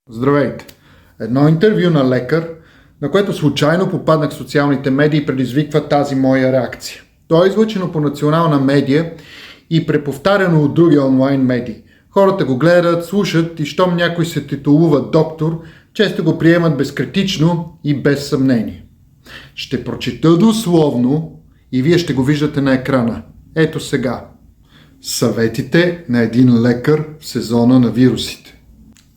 Здравейте! Едно интервю на лекар, на което случайно попаднах в социалните медии, предизвиква тази моя реакция. То е излъчено по национална медия и преповтаряно от други онлайн медии. Хората го гледат, слушат и щом някой се титулува доктор, често го приемат безкритично и без съмнение. Ще прочета дословно и вие ще го виждате на екрана. Ето сега. Съветите на един лекар в сезона на вирусите.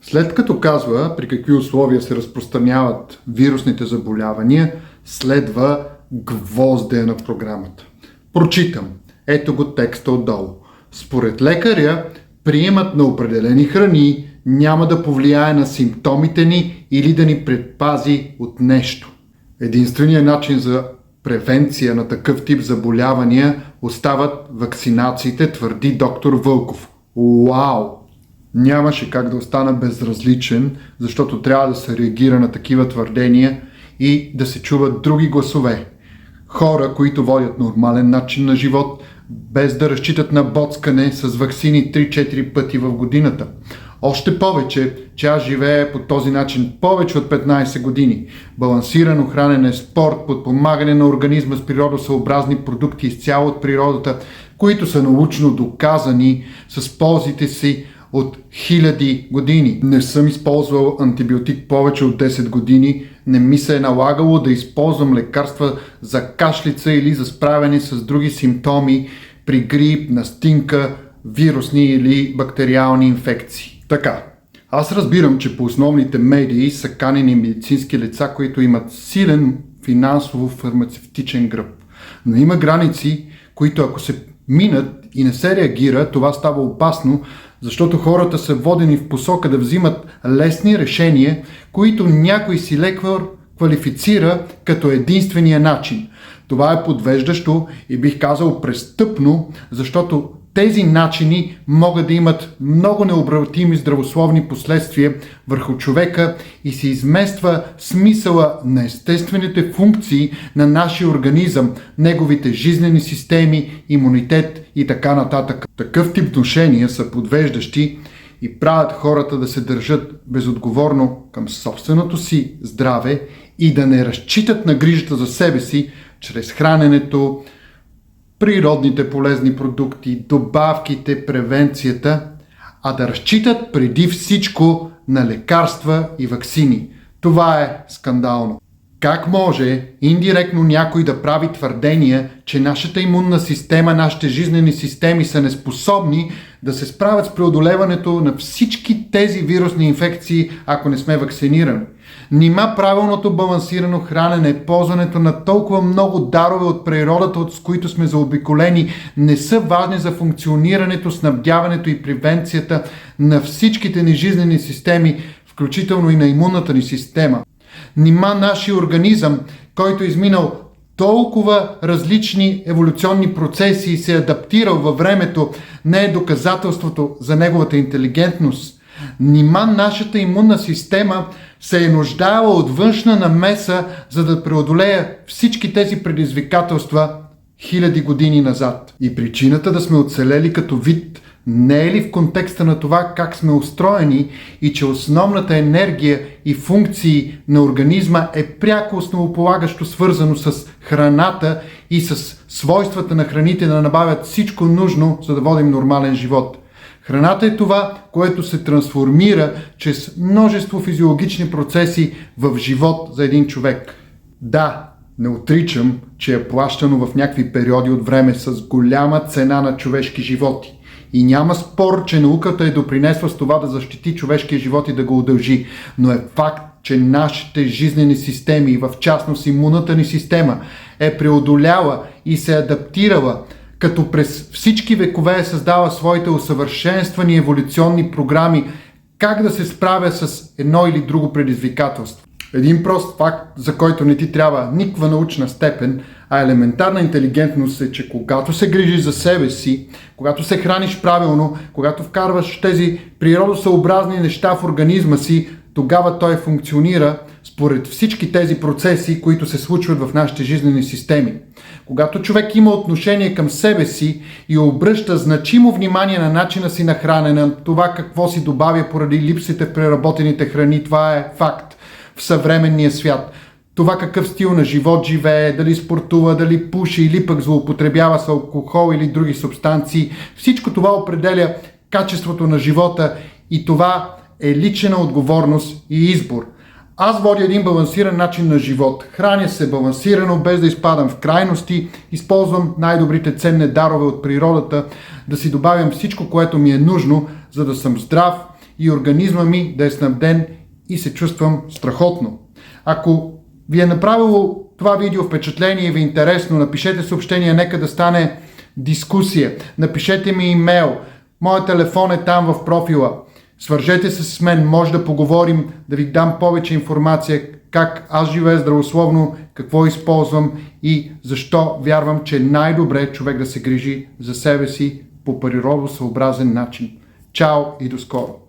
След като казва при какви условия се разпространяват вирусните заболявания, следва гвоздея на програмата. Прочитам. Ето го текста отдолу. Според лекаря, приемат на определени храни няма да повлияе на симптомите ни или да ни предпази от нещо. Единственият начин за превенция на такъв тип заболявания остават вакцинациите, твърди доктор Вълков. Уау! Нямаше как да остана безразличен, защото трябва да се реагира на такива твърдения и да се чуват други гласове. Хора, които водят нормален начин на живот, без да разчитат на боцкане с ваксини 3-4 пъти в годината. Още повече, че аз живея по този начин повече от 15 години. Балансирано хранене, спорт, подпомагане на организма с природосъобразни продукти изцяло от природата, които са научно доказани с ползите си от хиляди години. Не съм използвал антибиотик повече от 10 години, не ми се е налагало да използвам лекарства за кашлица или за справяне с други симптоми при грип, настинка, вирусни или бактериални инфекции. Така, аз разбирам, че по основните медии са канени медицински лица, които имат силен финансово-фармацевтичен гръб. Но има граници, които ако се минат и не се реагира, това става опасно, защото хората са водени в посока да взимат лесни решения, които някой си лекар квалифицира като единствения начин. Това е подвеждащо и бих казал престъпно, защото тези начини могат да имат много необратими здравословни последствия върху човека и се измества смисъла на естествените функции на нашия организъм, неговите жизнени системи, имунитет и така нататък. Такъв тип внушения са подвеждащи и правят хората да се държат безотговорно към собственото си здраве и да не разчитат на грижата за себе си чрез храненето, природните полезни продукти, добавките, превенцията, а да разчитат преди всичко на лекарства и ваксини. Това е скандално. Как може индиректно някой да прави твърдения, че нашата имунна система, нашите жизнени системи са неспособни да се справят с преодолеването на всички тези вирусни инфекции, ако не сме вакцинирани? Нима правилното балансирано хранене, ползването на толкова много дарове от природата, с които сме заобиколени, не са важни за функционирането, снабдяването и превенцията на всичките ни жизнени системи, включително и на имунната ни система? Нима нашия организъм, който е изминал толкова различни еволюционни процеси и се е адаптирал във времето, не е доказателството за неговата интелигентност? Нима нашата имунна система се е нуждаела от външна намеса, за да преодолее всички тези предизвикателства хиляди години назад? И причината да сме оцелели като вид не е ли в контекста на това как сме устроени и че основната енергия и функции на организма е пряко основополагащо свързано с храната и с свойствата на храните да набавят всичко нужно, за да водим нормален живот? Храната е това, което се трансформира чрез множество физиологични процеси в живот за един човек. Да, не отричам, че е плащано в някакви периоди от време с голяма цена на човешки животи. И няма спор, че науката е допринесла с това да защити човешкия живот и да го удължи. Но е факт, че нашите жизнени системи и в частност имунната ни система е преодоляла и се адаптирала, като през всички векове е създала своите усъвършенствани еволюционни програми как да се справя с едно или друго предизвикателство. Един прост факт, за който не ти трябва никаква научна степен, а елементарна интелигентност е, че когато се грижиш за себе си, когато се храниш правилно, когато вкарваш тези природосъобразни неща в организма си, тогава той функционира с според всички тези процеси, които се случват в нашите жизнени системи. Когато човек има отношение към себе си и обръща значимо внимание на начина си на хранене, на това какво си добавя поради липсите в преработените храни, това е факт в съвременния свят. Това какъв стил на живот живее, дали спортува, дали пуши или пък злоупотребява с алкохол или други субстанции, всичко това определя качеството на живота и това е лична отговорност и избор. Аз водя един балансиран начин на живот. Храня се балансирано, без да изпадам в крайности. Използвам най-добрите ценни дарове от природата, да си добавям всичко, което ми е нужно, за да съм здрав и организма ми да е снабден и се чувствам страхотно. Ако ви е направило това видео впечатление и ви е интересно, напишете съобщение, нека да стане дискусия. Напишете ми имейл. Моят телефон е там в профила. Свържете се с мен, може да поговорим, да ви дам повече информация как аз живея здравословно, какво използвам и защо вярвам, че най-добре човек да се грижи за себе си по природосъобразен начин. Чао и до скоро!